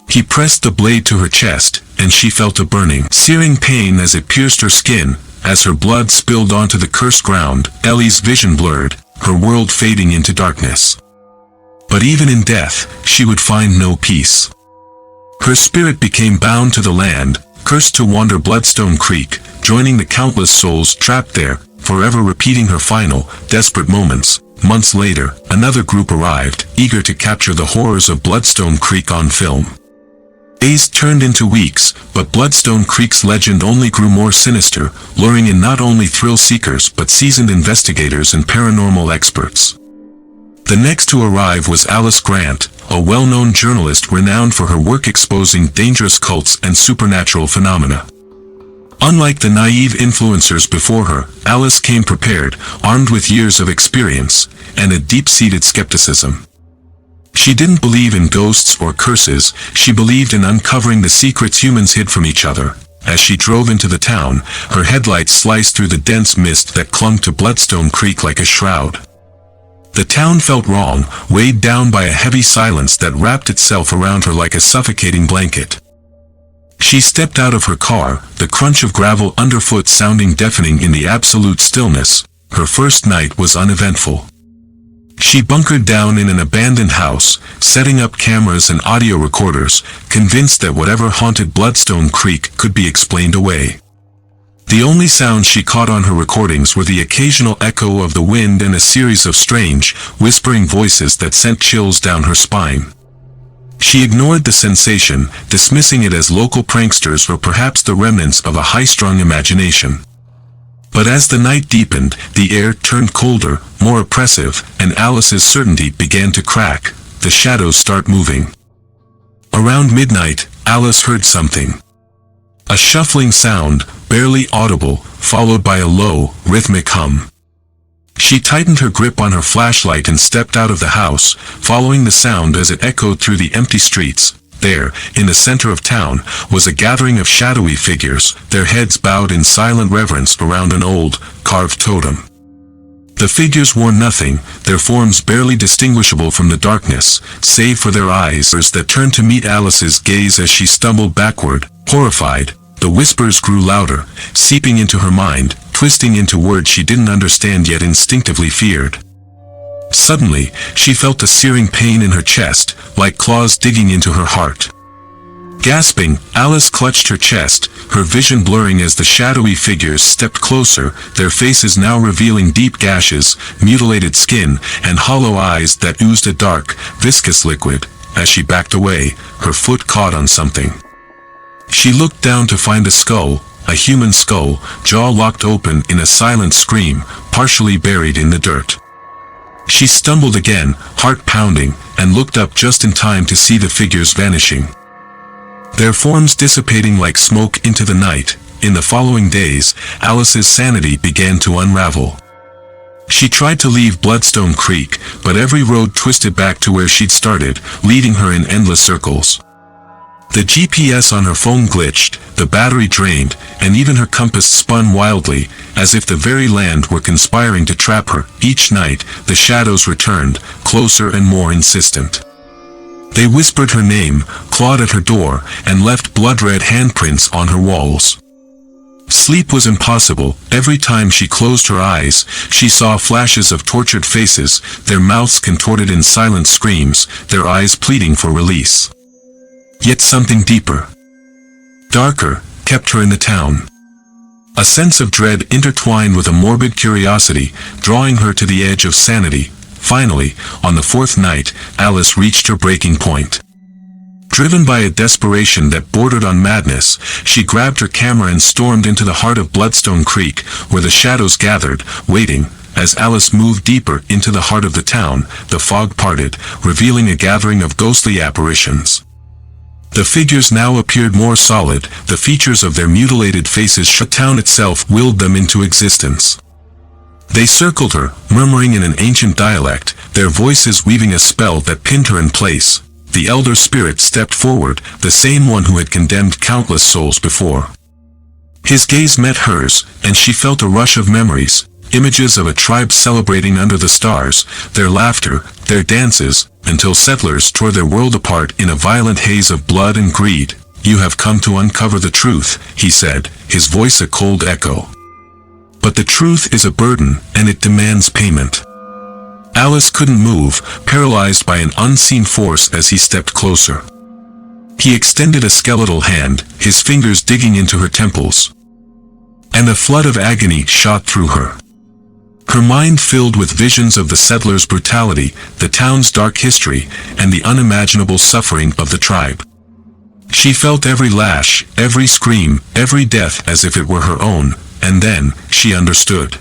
He pressed the blade to her chest, and she felt a burning, searing pain as it pierced her skin. As her blood spilled onto the cursed ground, Ellie's vision blurred, her world fading into darkness. But even in death, she would find no peace. Her spirit became bound to the land, cursed to wander Bloodstone Creek, joining the countless souls trapped there, forever repeating her final, desperate moments. Months later, another group arrived, eager to capture the horrors of Bloodstone Creek on film. Days turned into weeks, but Bloodstone Creek's legend only grew more sinister, luring in not only thrill-seekers but seasoned investigators and paranormal experts. The next to arrive was Alice Grant, a well-known journalist renowned for her work exposing dangerous cults and supernatural phenomena. Unlike the naive influencers before her, Alice came prepared, armed with years of experience, and a deep-seated skepticism. She didn't believe in ghosts or curses, she believed in uncovering the secrets humans hid from each other. As she drove into the town, her headlights sliced through the dense mist that clung to Bloodstone Creek like a shroud. The town felt wrong, weighed down by a heavy silence that wrapped itself around her like a suffocating blanket. She stepped out of her car, the crunch of gravel underfoot sounding deafening in the absolute stillness. Her first night was uneventful. She bunkered down in an abandoned house, setting up cameras and audio recorders, convinced that whatever haunted Bloodstone Creek could be explained away. The only sounds she caught on her recordings were the occasional echo of the wind and a series of strange, whispering voices that sent chills down her spine. She ignored the sensation, dismissing it as local pranksters or perhaps the remnants of a high-strung imagination. But as the night deepened, the air turned colder, more oppressive, and Alice's certainty began to crack, the shadows start moving. Around midnight, Alice heard something. A shuffling sound, barely audible, followed by a low, rhythmic hum. She tightened her grip on her flashlight and stepped out of the house, following the sound as it echoed through the empty streets. There, in the center of town, was a gathering of shadowy figures, their heads bowed in silent reverence around an old, carved totem. The figures wore nothing, their forms barely distinguishable from the darkness, save for their eyes that turned to meet Alice's gaze as she stumbled backward, horrified. The whispers grew louder, seeping into her mind, twisting into words she didn't understand yet instinctively feared. Suddenly, she felt a searing pain in her chest, like claws digging into her heart. Gasping, Alice clutched her chest, her vision blurring as the shadowy figures stepped closer, their faces now revealing deep gashes, mutilated skin, and hollow eyes that oozed a dark, viscous liquid. As she backed away, her foot caught on something. She looked down to find a skull, a human skull, jaw locked open in a silent scream, partially buried in the dirt. She stumbled again, heart pounding, and looked up just in time to see the figures vanishing. Their forms dissipating like smoke into the night. In the following days, Alice's sanity began to unravel. She tried to leave Bloodstone Creek, but every road twisted back to where she'd started, leading her in endless circles. The GPS on her phone glitched, the battery drained, and even her compass spun wildly, as if the very land were conspiring to trap her. Each night, the shadows returned, closer and more insistent. They whispered her name, clawed at her door, and left blood-red handprints on her walls. Sleep was impossible. Every time she closed her eyes, she saw flashes of tortured faces, their mouths contorted in silent screams, their eyes pleading for release. Yet something deeper, darker, kept her in the town. A sense of dread intertwined with a morbid curiosity, drawing her to the edge of sanity. Finally, on the fourth night, Alice reached her breaking point. Driven by a desperation that bordered on madness, she grabbed her camera and stormed into the heart of Bloodstone Creek, where the shadows gathered, waiting. As Alice moved deeper into the heart of the town, the fog parted, revealing a gathering of ghostly apparitions. The figures now appeared more solid, the features of their mutilated faces shut town itself willed them into existence. They circled her, murmuring in an ancient dialect, their voices weaving a spell that pinned her in place. The elder spirit stepped forward, the same one who had condemned countless souls before. His gaze met hers, and she felt a rush of memories, images of a tribe celebrating under the stars, their laughter, their dances, until settlers tore their world apart in a violent haze of blood and greed. "You have come to uncover the truth," he said, his voice a cold echo. "But the truth is a burden, and it demands payment." Alice couldn't move, paralyzed by an unseen force as he stepped closer. He extended a skeletal hand, his fingers digging into her temples. And a flood of agony shot through her. Her mind filled with visions of the settlers' brutality, the town's dark history, and the unimaginable suffering of the tribe. She felt every lash, every scream, every death as if it were her own, and then, she understood.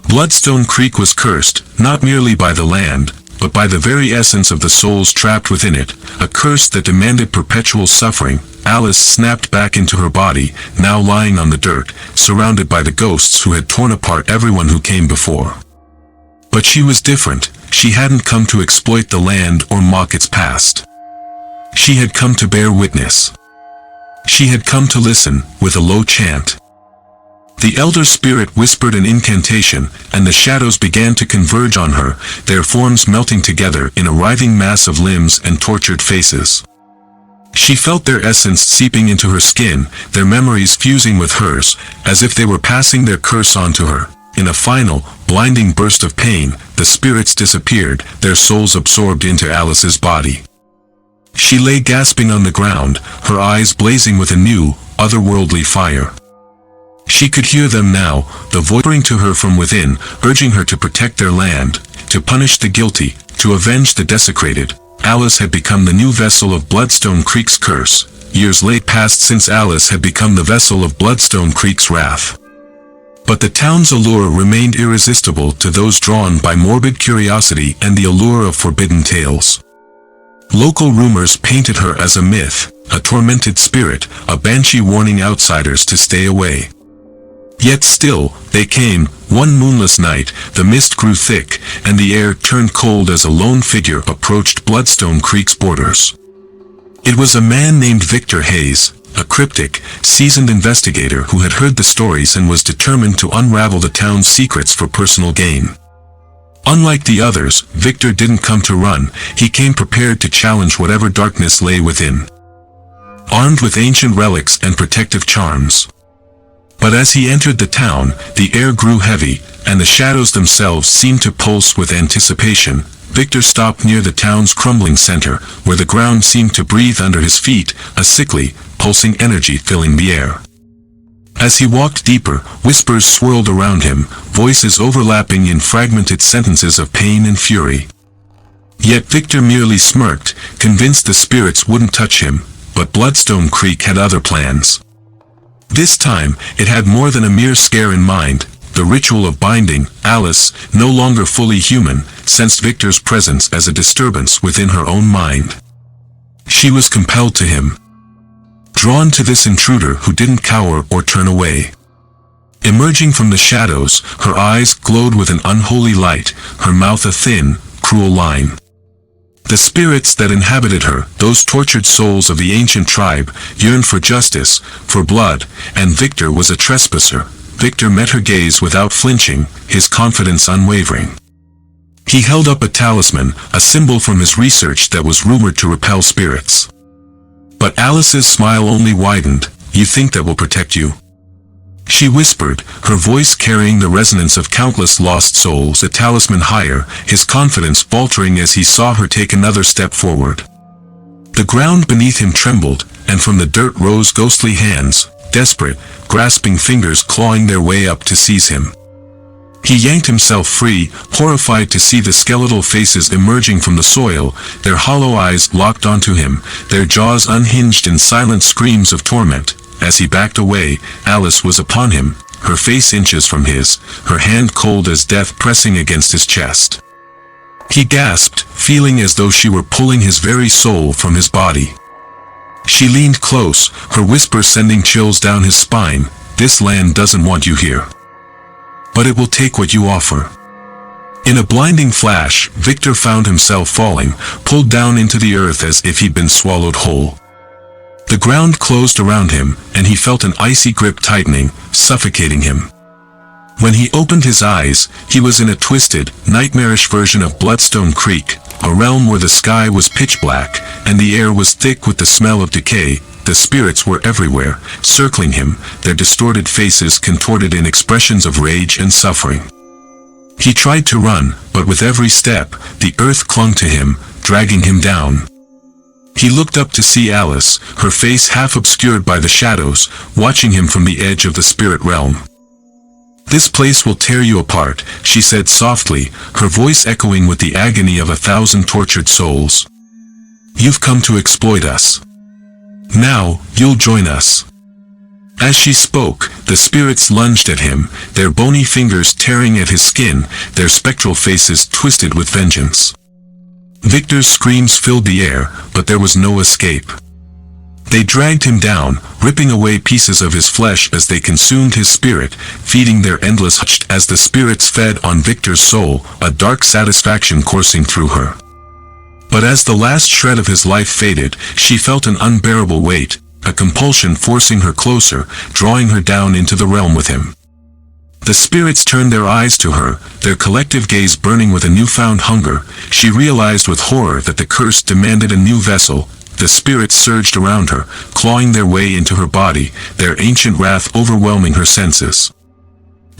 Bloodstone Creek was cursed, not merely by the land, but by the very essence of the souls trapped within it, a curse that demanded perpetual suffering. Alice snapped back into her body, now lying on the dirt, surrounded by the ghosts who had torn apart everyone who came before. But she was different. She hadn't come to exploit the land or mock its past. She had come to bear witness. She had come to listen, with a low chant. The elder spirit whispered an incantation, and the shadows began to converge on her, their forms melting together in a writhing mass of limbs and tortured faces. She felt their essence seeping into her skin, their memories fusing with hers, as if they were passing their curse onto her. In a final, blinding burst of pain, the spirits disappeared, their souls absorbed into Alice's body. She lay gasping on the ground, her eyes blazing with a new, otherworldly fire. She could hear them now, the voice whispering to her from within, urging her to protect their land, to punish the guilty, to avenge the desecrated. Alice had become the new vessel of Bloodstone Creek's curse. Years late passed since Alice had become the vessel of Bloodstone Creek's wrath. But the town's allure remained irresistible to those drawn by morbid curiosity and the allure of forbidden tales. Local rumors painted her as a myth, a tormented spirit, a banshee warning outsiders to stay away. Yet still, they came. One moonless night, the mist grew thick, and the air turned cold as a lone figure approached Bloodstone Creek's borders. It was a man named Victor Hayes, a cryptic, seasoned investigator who had heard the stories and was determined to unravel the town's secrets for personal gain. Unlike the others, Victor didn't come to run, he came prepared to challenge whatever darkness lay within. Armed with ancient relics and protective charms. But as he entered the town, the air grew heavy, and the shadows themselves seemed to pulse with anticipation. Victor stopped near the town's crumbling center, where the ground seemed to breathe under his feet, a sickly, pulsing energy filling the air. As he walked deeper, whispers swirled around him, voices overlapping in fragmented sentences of pain and fury. Yet Victor merely smirked, convinced the spirits wouldn't touch him, but Bloodstone Creek had other plans. This time, it had more than a mere scare in mind. The ritual of binding. Alice, no longer fully human, sensed Victor's presence as a disturbance within her own mind. She was compelled to him. Drawn to this intruder who didn't cower or turn away. Emerging from the shadows, her eyes glowed with an unholy light, her mouth a thin, cruel line. The spirits that inhabited her, those tortured souls of the ancient tribe, yearned for justice, for blood, and Victor was a trespasser. Victor met her gaze without flinching, his confidence unwavering. He held up a talisman, a symbol from his research that was rumored to repel spirits. But Alice's smile only widened. "You think that will protect you?" She whispered, her voice carrying the resonance of countless lost souls, a talisman higher, his confidence faltering as he saw her take another step forward. The ground beneath him trembled, and from the dirt rose ghostly hands, desperate, grasping fingers clawing their way up to seize him. He yanked himself free, horrified to see the skeletal faces emerging from the soil, their hollow eyes locked onto him, their jaws unhinged in silent screams of torment. As he backed away, Alice was upon him, her face inches from his, her hand cold as death pressing against his chest. He gasped, feeling as though she were pulling his very soul from his body. She leaned close, her whisper sending chills down his spine. "This land doesn't want you here. But it will take what you offer." In a blinding flash, Victor found himself falling, pulled down into the earth as if he'd been swallowed whole. The ground closed around him, and he felt an icy grip tightening, suffocating him. When he opened his eyes, he was in a twisted, nightmarish version of Bloodstone Creek, a realm where the sky was pitch black, and the air was thick with the smell of decay. The spirits were everywhere, circling him, their distorted faces contorted in expressions of rage and suffering. He tried to run, but with every step, the earth clung to him, dragging him down. He looked up to see Alice, her face half obscured by the shadows, watching him from the edge of the spirit realm. "This place will tear you apart," she said softly, her voice echoing with the agony of 1,000 tortured souls. "You've come to exploit us. Now, you'll join us." As she spoke, the spirits lunged at him, their bony fingers tearing at his skin, their spectral faces twisted with vengeance. Victor's screams filled the air, but there was no escape. They dragged him down, ripping away pieces of his flesh as they consumed his spirit, feeding their endless hushed as the spirits fed on Victor's soul, a dark satisfaction coursing through her. But as the last shred of his life faded, she felt an unbearable weight, a compulsion forcing her closer, drawing her down into the realm with him. The spirits turned their eyes to her, their collective gaze burning with a newfound hunger. She realized with horror that the curse demanded a new vessel. The spirits surged around her, clawing their way into her body, their ancient wrath overwhelming her senses.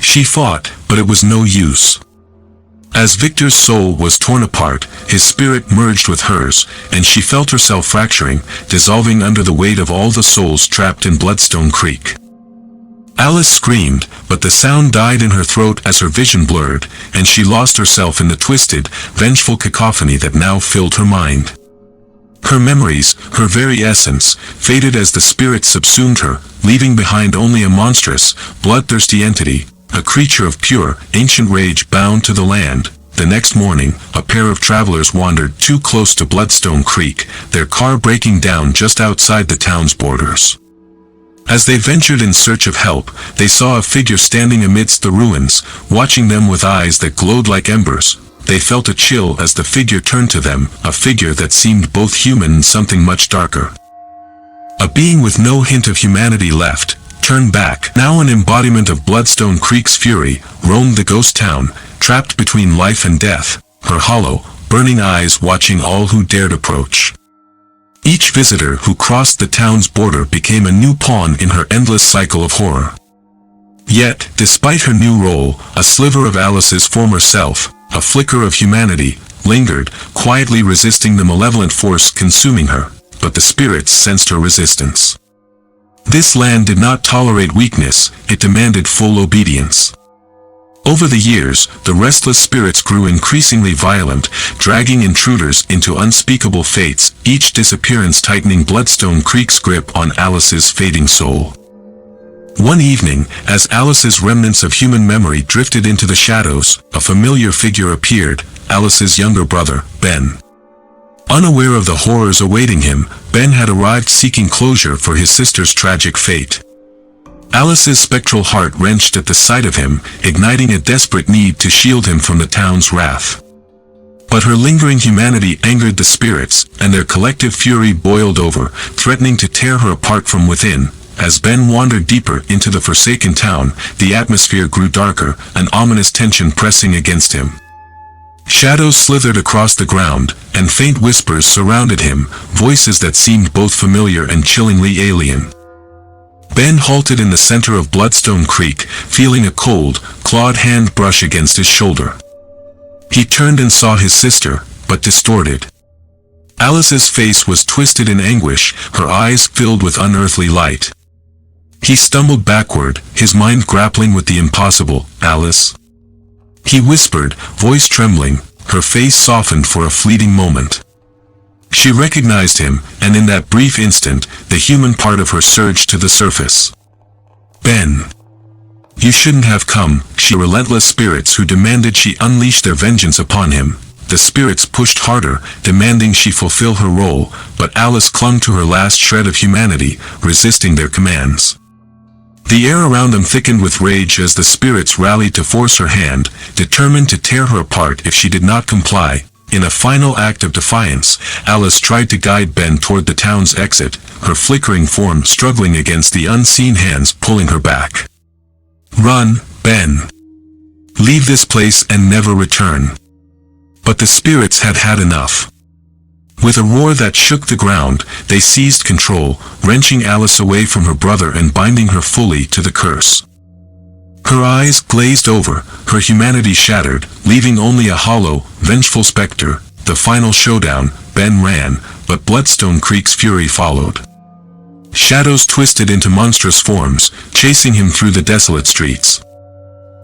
She fought, but it was no use. As Victor's soul was torn apart, his spirit merged with hers, and she felt herself fracturing, dissolving under the weight of all the souls trapped in Bloodstone Creek. Alice screamed, but the sound died in her throat as her vision blurred, and she lost herself in the twisted, vengeful cacophony that now filled her mind. Her memories, her very essence, faded as the spirits subsumed her, leaving behind only a monstrous, bloodthirsty entity, a creature of pure, ancient rage bound to the land. The next morning, a pair of travelers wandered too close to Bloodstone Creek, their car breaking down just outside the town's borders. As they ventured in search of help, they saw a figure standing amidst the ruins, watching them with eyes that glowed like embers. They felt a chill as the figure turned to them, a figure that seemed both human and something much darker. A being with no hint of humanity left, turned back. Now an embodiment of Bloodstone Creek's fury, roamed the ghost town, trapped between life and death, her hollow, burning eyes watching all who dared approach. Each visitor who crossed the town's border became a new pawn in her endless cycle of horror. Yet, despite her new role, a sliver of Alice's former self, a flicker of humanity, lingered, quietly resisting the malevolent force consuming her, but the spirits sensed her resistance. This land did not tolerate weakness, it demanded full obedience. Over the years, the restless spirits grew increasingly violent, dragging intruders into unspeakable fates, each disappearance tightening Bloodstone Creek's grip on Alice's fading soul. One evening, as Alice's remnants of human memory drifted into the shadows, a familiar figure appeared, Alice's younger brother, Ben. Unaware of the horrors awaiting him, Ben had arrived seeking closure for his sister's tragic fate. Alice's spectral heart wrenched at the sight of him, igniting a desperate need to shield him from the town's wrath. But her lingering humanity angered the spirits, and their collective fury boiled over, threatening to tear her apart from within. As Ben wandered deeper into the forsaken town, the atmosphere grew darker, an ominous tension pressing against him. Shadows slithered across the ground, and faint whispers surrounded him, voices that seemed both familiar and chillingly alien. Ben halted in the center of Bloodstone Creek, feeling a cold, clawed hand brush against his shoulder. He turned and saw his sister, but distorted. Alice's face was twisted in anguish, her eyes filled with unearthly light. He stumbled backward, his mind grappling with the impossible. "Alice?" he whispered, voice trembling, her face softened for a fleeting moment. She recognized him, and in that brief instant, the human part of her surged to the surface. "Ben. You shouldn't have come," she relentless spirits who demanded she unleash their vengeance upon him. the spirits pushed harder, demanding she fulfill her role, but Alice clung to her last shred of humanity, resisting their commands. The air around them thickened with rage as the spirits rallied to force her hand, determined to tear her apart if she did not comply. In a final act of defiance, Alice tried to guide Ben toward the town's exit, her flickering form struggling against the unseen hands pulling her back. "Run, Ben. Leave this place and never return." But the spirits had had enough. With a roar that shook the ground, they seized control, wrenching Alice away from her brother and binding her fully to the curse. Her eyes glazed over, her humanity shattered, leaving only a hollow, vengeful specter. The final showdown, Ben ran, but Bloodstone Creek's fury followed. Shadows twisted into monstrous forms, chasing him through the desolate streets.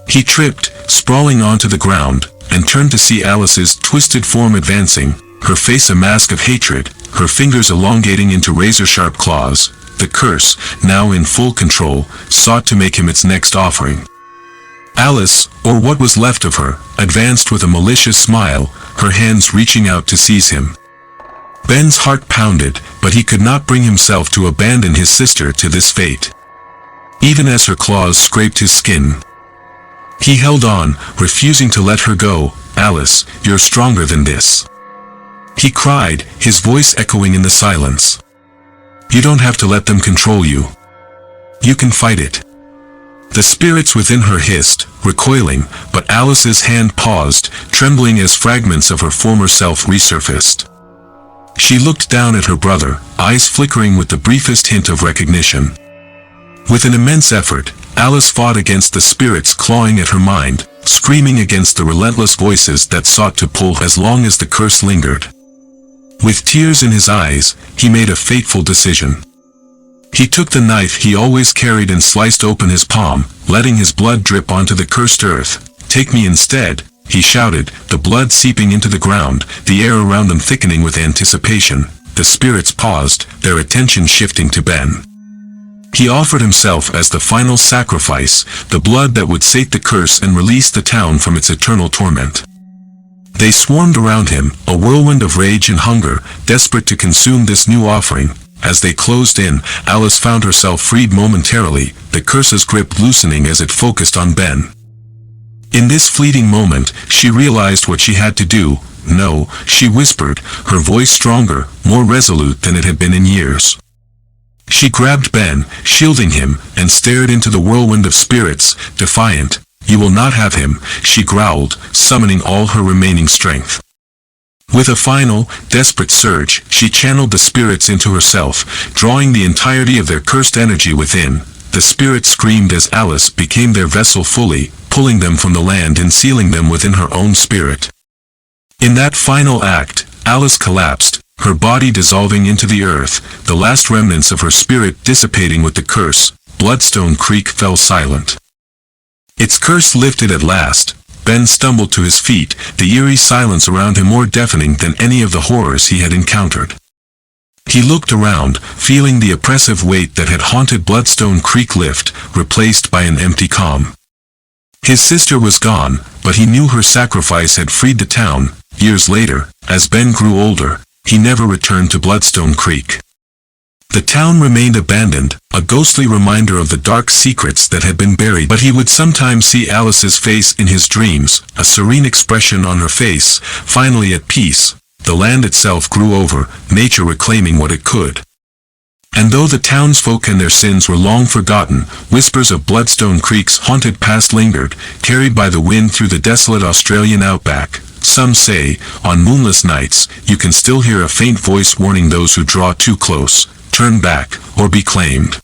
He tripped, sprawling onto the ground, and turned to see Alice's twisted form advancing, her face a mask of hatred, her fingers elongating into razor-sharp claws. The curse, now in full control, sought to make him its next offering. Alice, or what was left of her, advanced with a malicious smile, her hands reaching out to seize him. Ben's heart pounded, but he could not bring himself to abandon his sister to this fate. Even as her claws scraped his skin, he held on, refusing to let her go. "Alice, you're stronger than this," he cried, his voice echoing in the silence. "You don't have to let them control you. You can fight it." The spirits within her hissed, recoiling, but Alice's hand paused, trembling as fragments of her former self resurfaced. She looked down at her brother, eyes flickering with the briefest hint of recognition. With an immense effort, Alice fought against the spirits clawing at her mind, screaming against the relentless voices that sought to pull as long as the curse lingered. With tears in his eyes, he made a fateful decision. He took the knife he always carried and sliced open his palm, letting his blood drip onto the cursed earth. "Take me instead," he shouted, the blood seeping into the ground, the air around them thickening with anticipation. The spirits paused, their attention shifting to Ben. He offered himself as the final sacrifice, the blood that would sate the curse and release the town from its eternal torment. They swarmed around him, a whirlwind of rage and hunger, desperate to consume this new offering. As they closed in, Alice found herself freed momentarily, the curse's grip loosening as it focused on Ben. In this fleeting moment, she realized what she had to do. "No," she whispered, her voice stronger, more resolute than it had been in years. She grabbed Ben, shielding him, and stared into the whirlwind of spirits, defiant. "You will not have him," she growled, summoning all her remaining strength. With a final, desperate surge, she channeled the spirits into herself, drawing the entirety of their cursed energy within. The spirits screamed as Alice became their vessel fully, pulling them from the land and sealing them within her own spirit. In that final act, Alice collapsed, her body dissolving into the earth, the last remnants of her spirit dissipating with the curse. Bloodstone Creek fell silent. Its curse lifted at last. Ben stumbled to his feet, the eerie silence around him more deafening than any of the horrors he had encountered. He looked around, feeling the oppressive weight that had haunted Bloodstone Creek lift, replaced by an empty calm. His sister was gone, but he knew her sacrifice had freed the town. Years later, as Ben grew older, he never returned to Bloodstone Creek. The town remained abandoned, a ghostly reminder of the dark secrets that had been buried, but he would sometimes see Alice's face in his dreams, a serene expression on her face, finally at peace. The land itself grew over, nature reclaiming what it could. And though the townsfolk and their sins were long forgotten, whispers of Bloodstone Creek's haunted past lingered, carried by the wind through the desolate Australian outback. Some say, on moonless nights, you can still hear a faint voice warning those who draw too close, turn back, or be claimed.